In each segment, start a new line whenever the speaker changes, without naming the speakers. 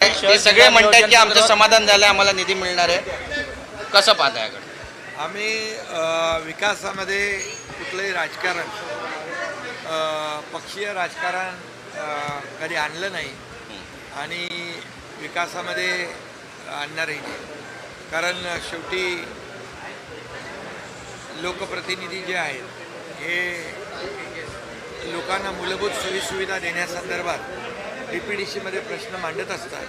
ते सगळे म्हणतात की आमचं समाधान झालं, आम्हाला निधी मिळणार आहे. कसं पाहता याकडे?
आम्ही विकासामध्ये कुठलंही राजकारण पक्षीय राजकारण कधी आणलं नाही आणि विकासामध्ये आणणारही नाही. कारण शेवटी लोकप्रतिनिधी जे आहेत हे लोकांना मूलभूत सोयीसुविधा देण्यासंदर्भात DPDCमध्ये प्रश्न मांडत असतात.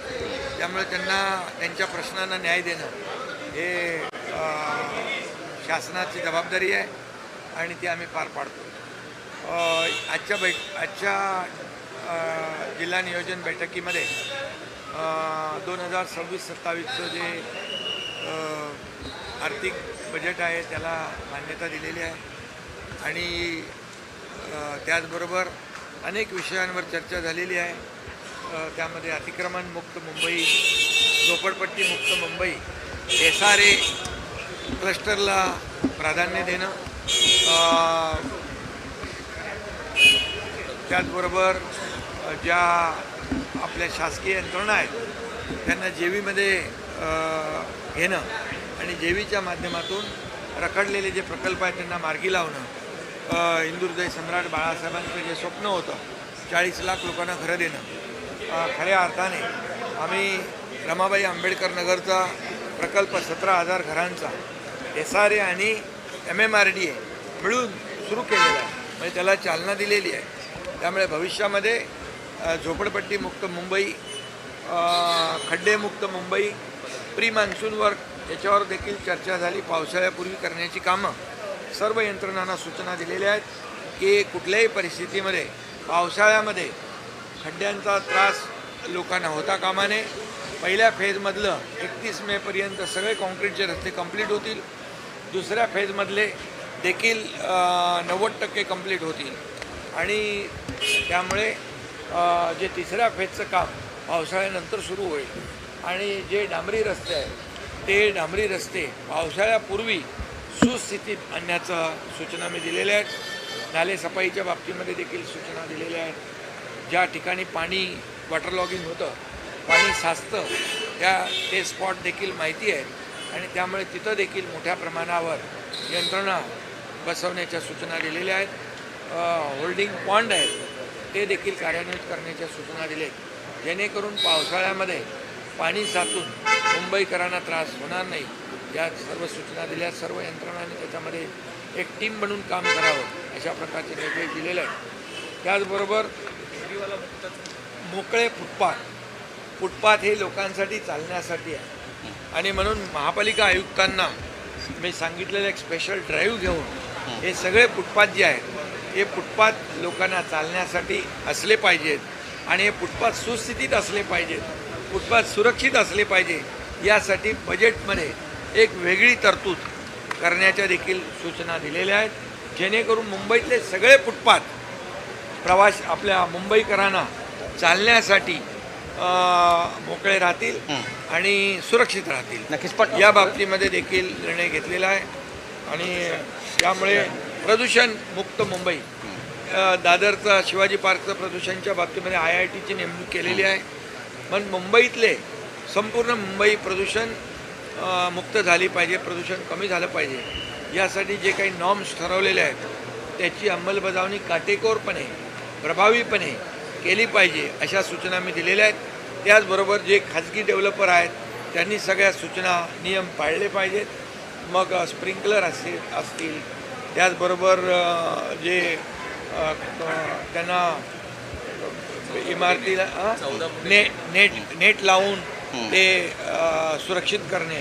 त्यामुळे त्यांना त्यांच्या प्रश्नांना न्याय देणं हे शासनाची जबाबदारी आहे आणि ती आम्ही पार पाडतो. आजच्या जिल्हा नियोजन बैठकीमध्ये 2026-27चं जे आर्थिक बजेट आहे त्याला मान्यता दिलेली आहे आणि त्याचबरोबर अनेक विषयांवर चर्चा झालेली आहे. त्यामध्ये अतिक्रमणमुक्त मुंबई, झोपडपट्टी मुक्त मुंबई, SRA क्लस्टरला प्राधान्य देणं, त्याचबरोबर ज्या आपल्या शासकीय यंत्रणा आहेत त्यांना जेवीमध्ये घेणं आणि जेवीच्या माध्यमातून रखडलेले जे प्रकल्प आहेत त्यांना मार्गी लावणं, हिंदुहृदय सम्राट बाळासाहेबांचं जे स्वप्न होतं 40 लाख लोकांना घरं देणं, खऱ्या अर्थाने आम्ही रमाबाई आंबेडकर नगरचा प्रकल्प 17,000 घरांचा SRA आणि MMRDA मिळून सुरू केलेला आहे, म्हणजे त्याला चालना दिलेली आहे. त्यामुळे भविष्यामध्ये झोपडपट्टी मुक्त मुंबई, खड्डेमुक्त मुंबई, प्री मान्सून वर्क याच्यावर देखील चर्चा झाली. पावसाळ्यापूर्वी करण्याची कामं सर्व यंत्रणांना सूचना दिलेल्या आहेत की कुठल्याही परिस्थितीमध्ये पावसाळ्यामध्ये खड्ड्यांचा त्रास लोकांना होता कामा नये. पहिल्या फेजमधलं 31 मेपर्यंत सगळे कॉन्क्रीटचे रस्ते कंप्लीट होतील. दुसऱ्या फेजमधले देखील 90% कंप्लीट होतील आणि त्यामुळे जे तिसऱ्या फेजचं काम पावसाळ्यानंतर सुरू होईल आणि जे डांबरी रस्ते आहेत ते डांबरी रस्ते पावसाळ्यापूर्वी सुस्थितीत आणण्याच्या सूचना मी दिलेल्या आहेत. नाले सफाईच्या बाबतीमध्ये देखील सूचना दिलेल्या आहेत. ज्या ठिकाणी पाणी वॉटरलॉगिंग होतं, पाणी साचतं, ते स्पॉट देखील माहिती आहेत आणि त्यामुळे तिथं देखील मोठ्या प्रमाणावर यंत्रणा बसवण्याच्या सूचना दिलेल्या आहेत. होल्डिंग पॉन्ड आहेत ते देखील कार्यान्वित करण्याच्या सूचना दिल्या आहेत, जेणेकरून पावसाळ्यामध्ये पाणी साचून मुंबईकरांना त्रास होणार नाही या सर्व सूचना दिल्या. सर्व यंत्रणांनी त्याच्यामध्ये एक टीम बनून काम करावं अशा प्रकारचे निर्देश दिलेले आहेत. त्याचबरोबर मोकळे फुटपाथ हे लोकांसाठी चालण्यासाठी आहे आणि म्हणून महापालिका आयुक्तांना मी सांगितलेलं एक स्पेशल ड्राईव्ह घेऊन हे सगळे फुटपाथ जे आहेत हे फुटपाथ लोकांना चालण्यासाठी असले पाहिजेत आणि हे फुटपाथ सुस्थितीत असले पाहिजेत, फुटपाथ सुरक्षित असले पाहिजे यासाठी बजेटमध्ये एक वेगळी तरतूद करण्याच्या देखील सूचना दिलेल्या आहेत, जेणेकरून मुंबईतले सगळे फुटपाथ आपल्या मुंबईकरांना चालण्यासाठी मोकळे राहतील आणि सुरक्षित राहतील.
नक्कीच. पण
या बाबतीमध्ये देखील निर्णय घेतलेला आहे आणि त्यामुळे प्रदूषण मुक्त मुंबई, दादरचं शिवाजी पार्कचं प्रदूषणच्या बाबतीमध्ये IITची नेमणूक केलेली आहे. पण मुंबईतले संपूर्ण मुंबई प्रदूषण मुक्त झाली पाहिजे, प्रदूषण कमी झालं पाहिजे यासाठी जे काही नॉर्म्स ठरवलेले आहेत त्याची अंमलबजावणी काटेकोरपणे प्रभावीपणे केली पाहिजे अशा सूचना मी दिलेल्या आहेत. त्याचबरोबर जे खाजगी डेव्हलपर आहेत त्यांनी सगळ्या सूचना नियम पाळले पाहिजेत. मग स्प्रिंकलर असतील, त्याचबरोबर जे त्यांना इमारतीला नेट लावून ते सुरक्षित करणे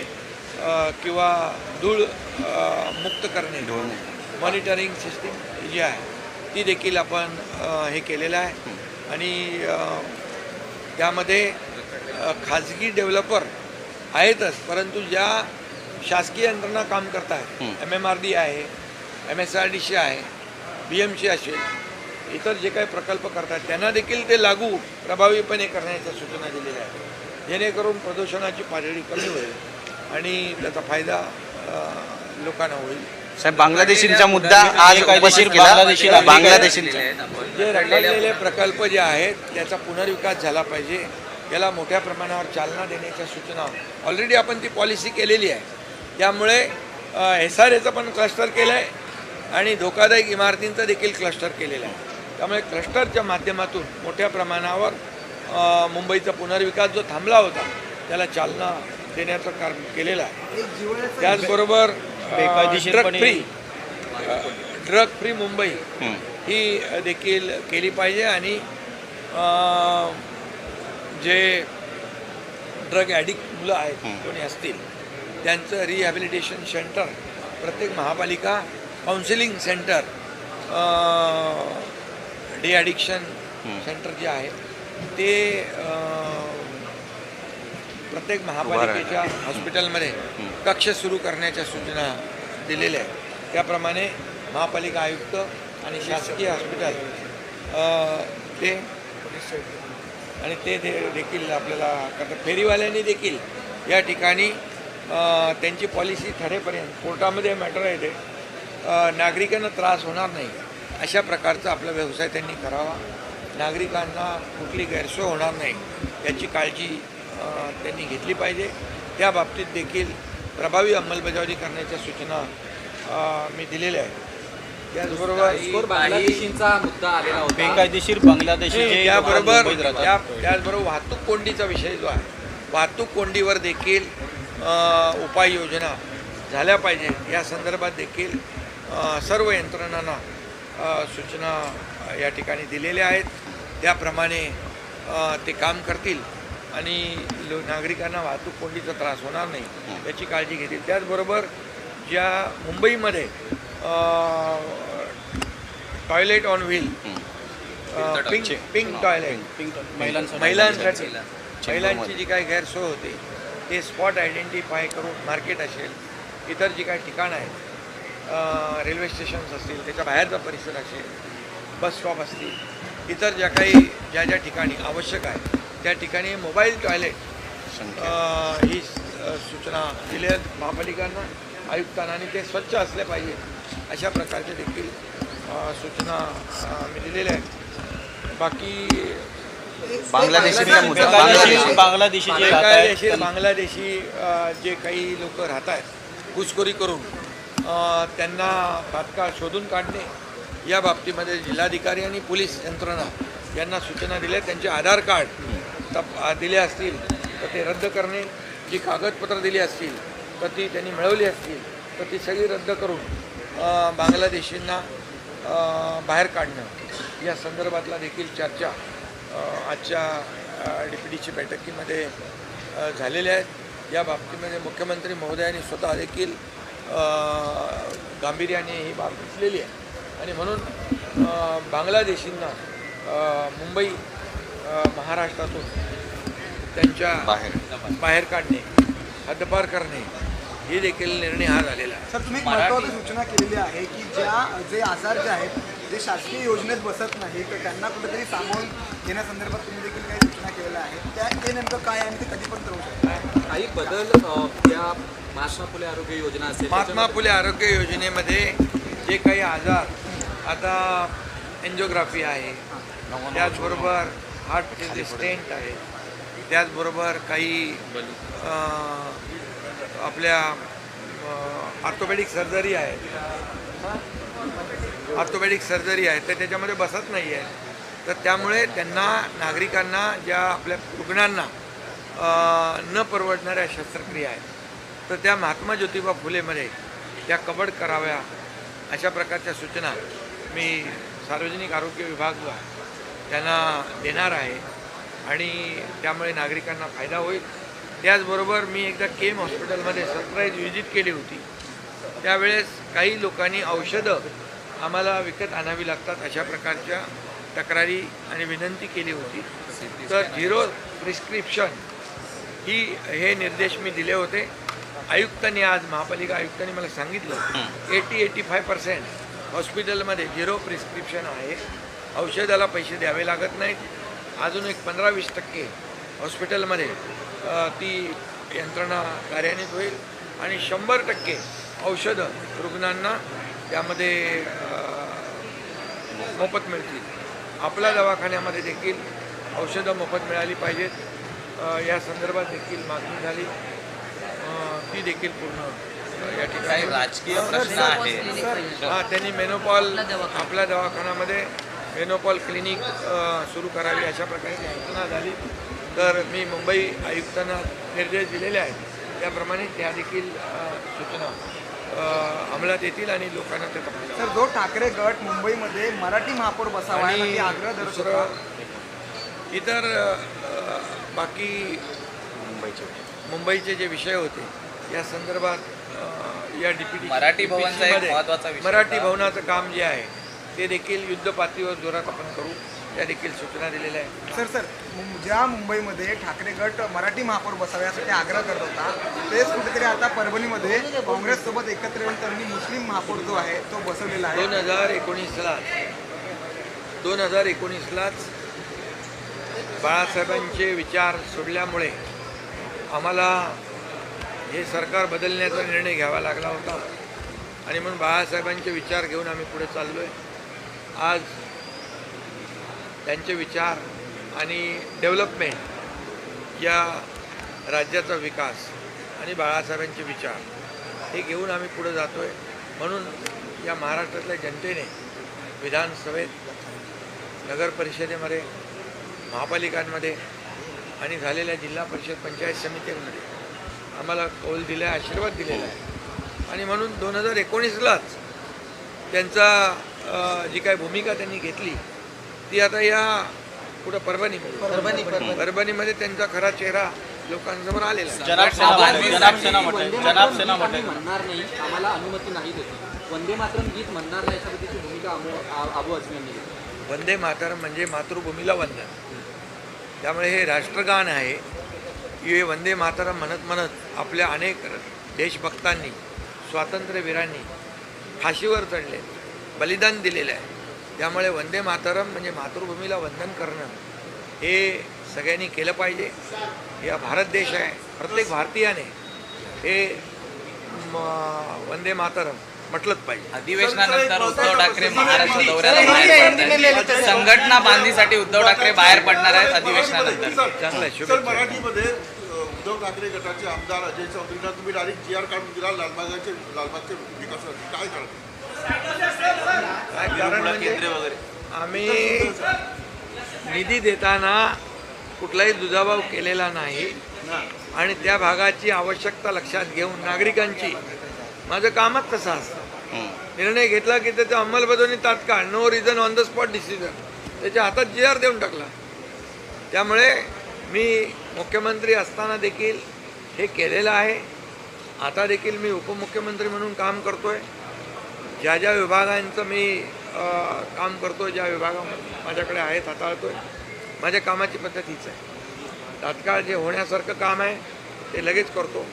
किंवा धूळ मुक्त करणे, मॉनिटरिंग सिस्टीम जी आहे ती देखील आपण हे केलेलं आहे आणि त्यामध्ये खाजगी डेव्हलपर आहेतच, परंतु ज्या शासकीय यंत्रणा काम करत आहेत, MMRD आहे, MSRDC आहे, BMC असेल, इतर जे काही प्रकल्प करतात त्यांना देखील ते लागू प्रभावीपणे करण्याच्या सूचना दिलेल्या आहेत, जेणेकरून प्रदूषणाची पातळी कमी होईल आणि त्याचा फायदा लोकांना होईल.
साहेब, बांगलादेशींचा मुद्दा आज उपस्थित केला. बांगलादेशींचा
जे रखडलेले प्रकल्प जे आहेत त्याचा पुनर्विकास झाला पाहिजे याला मोठ्या प्रमाणावर चालना देण्याच्या सूचना ऑलरेडी आपण ती पॉलिसी केलेली आहे. त्यामुळे SRAचं पण क्लस्टर केलं आहे आणि धोकादायक इमारतींचं देखील क्लस्टर केलेलं आहे. त्यामुळे क्लस्टरच्या माध्यमातून मोठ्या प्रमाणावर मुंबईचा पुनर्विकास जो थांबला होता त्याला चालना देण्याचं काम केलेलं आहे. त्याचबरोबर ड्रग फ्री मुंबई ही देखील केली पाहिजे आणि जे ड्रग ॲडिक्ट मुलं आहेत कोणी असतील त्यांचं रिहॅबिलिटेशन सेंटर प्रत्येक महापालिका counselling centre D addiction centre जे आहे ते प्रत्येक महापालिकेच्या हॉस्पिटलमध्ये कक्ष सुरू करण्याच्या सूचना दिलेल्या आहेत. त्याप्रमाणे महापालिका आयुक्त आणि शासकीय हॉस्पिटल ते देखील आपल्याला करतात. फेरीवाल्यांनी देखील या ठिकाणी त्यांची पॉलिसी ठरेपर्यंत कोर्टामध्ये मॅटर आहे ते नागरिकांना त्रास होणार नाही अशा प्रकारचा आपला व्यवसाय त्यांनी करावा. नागरिकांना कुठली गैरसोय होणार नाही याची काळजी त्यांनी घेतली पाहिजे. त्या बाबतीत देखील प्रभावी अंमलबजावणी करण्याच्या सूचना मी दिलेल्या आहेत. त्याचबरोबर
बांगलादेशींचा मुद्दा आलेला होता,
बेकायदेशीर बांगलादेशी
त्याचबरोबर वाहतूक कोंडीचा विषय जो आहे वाहतूक कोंडीवर देखील उपाययोजना झाल्या पाहिजेत या संदर्भात देखील सर्व यंत्रणांना सूचना या ठिकाणी दिलेल्या आहेत. त्याप्रमाणे ते काम करतील आणि नागरिकांना वाहतूक कोंडीचा त्रास होणार नाही याची काळजी घेतील. त्याचबरोबर ज्या मुंबईमध्ये toilet on wheel pink toilet महिलांची जी काही गैरसोय होते ते स्पॉट आयडेंटिफाय करून मार्केट असेल इतर जी काही ठिकाणं आहेत रेल्वे स्टेशन्स असतील त्याच्या बाहेरचा परिसर असेल बस स्टॉप असतील इतर ज्या ठिकाणी आवश्यक आहे त्या ठिकाणी मोबाईल टॉयलेट ही सूचना दिल्या महापालिकांना आयुक्तांना आणि ते स्वच्छ असले पाहिजे अशा प्रकारचे देखील सूचना मी दिलेल्या आहेत. बाकी बांगलादेशी जे काही लोक राहत आहेत घुसखोरी करून त्यांना तात्काळ शोधून काढणे या बाबतीमध्ये जिल्हाधिकारी आणि पोलीस यंत्रणा यांना सूचना दिल्या. त्यांचे आधार कार्ड दिले असतील तर ते रद्द करणे, जी कागदपत्र दिली असतील तर ती त्यांनी मिळवली असतील तर ती सगळी रद्द करून बांगलादेशींना बाहेर काढणं या संदर्भातला देखील चर्चा आजच्या DPDची बैठकीमध्ये झालेल्या आहेत. या बाबतीमध्ये मुख्यमंत्री महोदयांनी स्वतः देखील गांभीर्याने ही बाब घेतलेली आहे आणि म्हणून बांगलादेशींना मुंबई महाराष्ट्रातून त्यांच्या बाहेर काढणे हद्दपार करणे हे देखील निर्णय हा झालेला आहे.
सर तुम्ही महत्त्वाची सूचना केलेली आहे की जे आजार जे आहेत जे शासकीय योजनेत बसत नाही तर त्यांना कुठेतरी सामावून घेण्यासंदर्भात तुम्ही देखील काही सूचना केलेल्या आहेत. ते नेमकं काय आणि ते कधी पण करू शकतात?
काही बदल या महात्मा फुले आरोग्य योजना असेल
महात्मा फुले आरोग्य योजनेमध्ये जे काही आजार आता एन्जिओग्राफी आहे त्याचबरोबर हार्टचे स्टेंट आहे त्याचबरोबर काही आपल्या ऑर्थोपेडिक सर्जरी आहे तर त्याच्यामध्ये बसत नाही आहे. तर त्यामुळे त्यांना नागरिकांना ज्या आपल्या रुग्णांना न परवडणाऱ्या शस्त्रक्रिया आहेत तर त्या महात्मा ज्योतिबा फुलेमध्ये त्या कव्हर कराव्या अशा प्रकारच्या सूचना मी सार्वजनिक आरोग्य विभाग जो आहे त्यांना देणार आहे आणि त्यामुळे नागरिकांना फायदा होईल. त्याचबरोबर मी एकदा KM हॉस्पिटलमध्ये सरप्राईज व्हिजिट केली होती. त्यावेळेस काही लोकांनी औषधं आम्हाला विकत आणावी लागतात अशा प्रकारच्या तक्रारी आणि विनंती केली होती. तर 0 प्रिस्क्रिप्शन हे निर्देश मी दिले होते. आयुक्तांनी आज महापालिका आयुक्तांनी मला सांगितलं 80-85% हॉस्पिटलमध्ये 0 प्रिस्क्रिप्शन आहे. औषधाला पैसे द्यावे लागत नाहीत. अजून एक 15-20% हॉस्पिटलमध्ये ती यंत्रणा कार्यान्वित होईल आणि 100% औषधं रुग्णांना त्यामध्ये मोफत मिळतील. आपल्या दवाखान्यामध्ये देखील औषधं मोफत मिळाली पाहिजेत या संदर्भात देखील मागणी झाली, ती देखील पूर्ण या
काही
ठिकाणी
राजकीय प्रश्न आहे.
त्यांनी मेनोपॉल आपल्या दवाखान्यामध्ये मेनोपॉल क्लिनिक सुरू करावी अशा प्रकारची सूचना झाली. तर मी मुंबई आयुक्तांना निर्देश दिलेले आहेत, त्याप्रमाणे त्या देखील सूचना अंमलात येतील आणि लोकांना ते तपासतील.
तर जो ठाकरे गट मुंबईमध्ये मराठी महापौर बसावा
आणि
यासाठी आग्रह धरत होता.
दुसरं इतर बाकी मुंबईचे जे विषय होते या संदर्भात या DPT
मराठी भवनचा एक
मध्ये
महत्त्वाचा विषय
मराठी
होता.
भवनाचं काम जे आहे ते देखील युद्धपातळीवर जोरात आपण करू, त्या देखील सूचना दिलेल्या आहेत.
सर ज्या मुंबईमध्ये ठाकरे गट मराठी महापौर बसावा यासाठी आग्रह करत होता, तेच कुठेतरी आता परभणीमध्ये काँग्रेससोबत एकत्र येऊन त्यांनी मुस्लिम महापौर जो आहे तो बसवलेला आहे.
2019लाच बाळासाहेबांचे विचार सोडल्यामुळे आम्हाला हे सरकार बदलण्याचा निर्णय घ्यावा लागला होता आणि म्हणून बाळासाहेबांचे विचार घेऊन आम्ही पुढे चाललो आहे. आज त्यांचे विचार आणि डेव्हलपमेंट, या राज्याचा विकास आणि बाळासाहेबांचे विचार हे घेऊन आम्ही पुढे जातो आहे. म्हणून या महाराष्ट्रातल्या जनतेने विधानसभेत, नगर परिषदेमध्ये, महापालिकांमध्ये आणि झालेल्या जिल्हा परिषद पंचायत समित्यांमध्ये आम्हाला कौल दिला आहे, आशीर्वाद दिलेला आहे. आणि म्हणून 2019लाच त्यांचा जी काही भूमिका त्यांनी घेतली ती आता या कुठं परभणीमध्ये त्यांचा खरा चेहरा लोकांसमोर आलेला आहे.
जनाब सेना म्हटलं
म्हणणार नाही, आम्हाला अनुमती नाही देते. वंदे मातरम गीत म्हणणार नाही अशा पद्धतीची भूमिका आबू आझमी यांनी घेतली.
वंदे मातरम म्हणजे मातृभूमीला वंदन, त्यामुळे हे राष्ट्रगान आहे. हे वंदे मातरम म्हणत म्हणत आपल्या अनेक देशभक्तांनी, स्वातंत्र्यवीरांनी फाशीवर चढले, बलिदान दिलेलं आहे. त्यामुळे वंदे मातरम म्हणजे मातृभूमीला वंदन करणं हे सगळ्यांनी केलं पाहिजे. या भारत देश आहे, प्रत्येक भारतीयाने हे वंदे मातरम म्हटलंच पाहिजे.
अधिवेशनानंतर उद्धव ठाकरे महाराष्ट्र दौऱ्याला बाहेर पडत आहेत. संघटना बांधणीसाठी उद्धव ठाकरे बाहेर पडणार आहेत अधिवेशनानंतर.
चांगलं आहे,
सर,
शुभेच्छा.
मराठीमध्ये उद्धव ठाकरे गटाचे आमदार अजय चौधरींना तुम्ही डायरेक्ट GR काढून दिला लालबागच्या विकासासाठी, काय करतो?
काय कारण म्हणजे आम्ही निधी देताना कुठलाही दुजाभाव केलेला नाही आणि त्या भागाची आवश्यकता लक्षात घेऊन नागरिकांची, माझं कामच तसं असतं. निर्णय घेतला की त्याचं अंमलबजावणी तात्काळ, no reason on the spot decision, त्याच्या हातात GR देऊन टाकला. त्यामुळे मी मुख्यमंत्री असताना देखील हे केलेलं आहे. आता देखील मी उपमुख्यमंत्री म्हणून काम करतो आहे. ज्या ज्या विभागांचं मी काम करतो, ज्या विभागामध्ये माझ्याकडे आहेत, हाताळतो आहे. माझ्या कामाची पद्धत हीच आहे. तात्काळ जे होण्यासारखं काम आहे ते लगेच करतो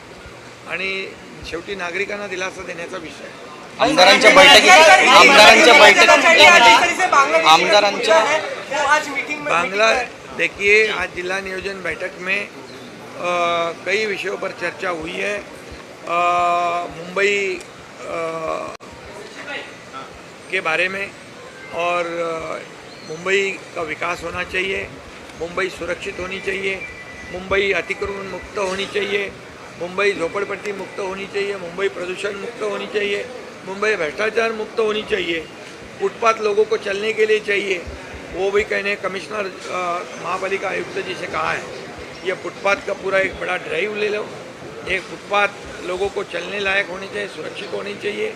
आणि शेवटी नागरिकांना दिलासा देण्याचा विषय आहे. बांग्ला देखिए, आज जिला नियोजन बैठक में कई विषयों पर चर्चा हुई है. मुंबई के बारे में और मुंबई का विकास होना चाहिए, मुंबई सुरक्षित होनी चाहिए, मुंबई अतिक्रमण मुक्त होनी चाहिए, मुंबई झोपड़पट्टी मुक्त होनी चाहिए, मुंबई प्रदूषण मुक्त होनी चाहिए, मुंबई भ्रष्टाचार मुक्त होनी चाहिए, फुटपाथ लोगों को चलने के लिए चाहिए. वो भी कहने कमिश्नर महापालिका आयुक्त जी से कहा है, ये फुटपाथ का पूरा एक बड़ा ड्राइव ले लो. एक फुटपाथ लोगों को चलने लायक होनी चाहिए, सुरक्षित होनी चाहिए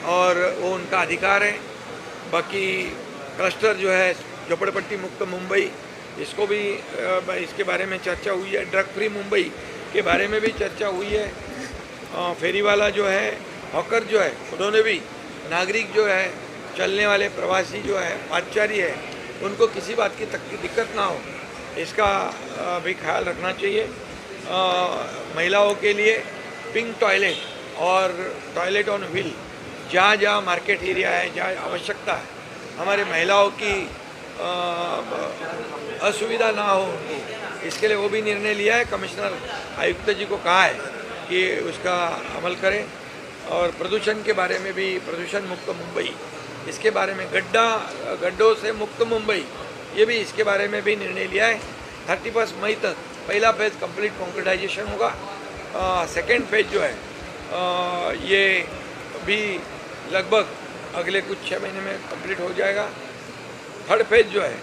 और वो उनका अधिकार है. बाकी क्लस्टर जो है झोपड़पट्टी मुक्त मुंबई, इसको भी इसके बारे में चर्चा हुई है. ड्रग फ्री मुंबई के बारे में भी चर्चा हुई है. फेरी वाला जो है, हॉकर जो है, उन्होंने भी नागरिक जो है, चलने वाले प्रवासी जो है, पादचारी है, उनको किसी बात की दिक्कत ना हो, इसका भी ख्याल रखना चाहिए. महिलाओं के लिए पिंक टॉयलेट और टॉयलेट ऑन व्हील, जहाँ जहाँ मार्केट एरिया है, जहाँ आवश्यकता है, हमारे महिलाओं की असुविधा ना हो उनको, इसके लिए वो भी निर्णय लिया है. कमिश्नर आयुक्त जी को कहा है कि उसका अमल करें. और प्रदूषण के बारे में भी, प्रदूषण मुक्त मुंबई, इसके बारे में, गड्ढों से मुक्त मुंबई, ये भी इसके बारे में भी निर्णय लिया है. 31 मई तक पहला फेज़ कंप्लीट कॉन्क्रीटाइजेशन होगा, सेकेंड फेज़ जो है ये भी लगभग अगले कुछ 6 महीने में कंप्लीट हो जाएगा। थर्ड फेज़ जो है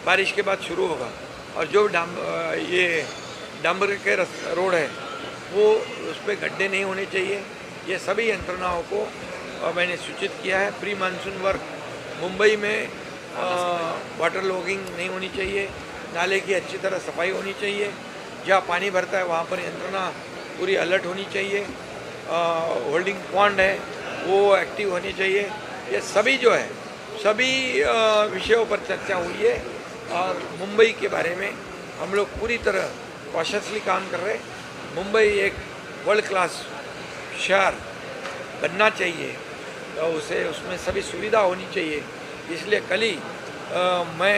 बारिश के बाद शुरू होगा, और जो ये डांबर के रोड है वो उस पर गड्ढे नहीं होने चाहिए। ये सभी यंत्रणाओं को मैंने सूचित किया है। प्री मानसून वर्क मुंबई में वाटर लॉगिंग नहीं होनी चाहिए, नाले की अच्छी तरह सफाई होनी चाहिए, जहाँ पानी भरता है वहाँ पर यंत्रणा पूरी अलर्ट होनी चाहिए, होल्डिंग पॉन्ड है वो एक्टिव होनी चाहिए। ये सभी जो है सभी विषयों पर चर्चा हुई है, और मुंबई के बारे में हम लोग पूरी तरह कॉशियसली काम कर रहे हैं। मुंबई एक वर्ल्ड क्लास शहर बनना चाहिए, तो उसे उसमें सभी सुविधा होनी चाहिए। इसलिए कल ही मैं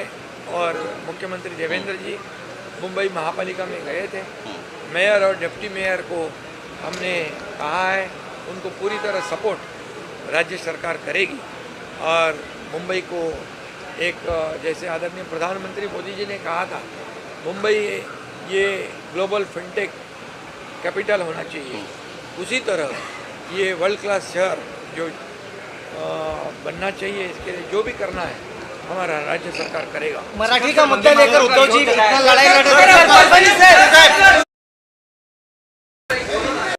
और मुख्यमंत्री देवेंद्र जी मुंबई महापालिका में गए थे। मेयर और डिप्टी मेयर को हमने कहा है उनको पूरी तरह सपोर्ट राज्य सरकार करेगी, और मुंबई को एक जैसे आदरणीय प्रधानमंत्री मोदी जी ने कहा था, मुंबई ये ग्लोबल फिनटेक कैपिटल होना चाहिए, उसी तरह ये वर्ल्ड क्लास शहर जो बनना चाहिए। इसके लिए जो भी करना है हमारा राज्य सरकार करेगा।
मराठी का मुद्दा लेकर उद्धव जी इतना लड़ाई लड़ रहे हैं।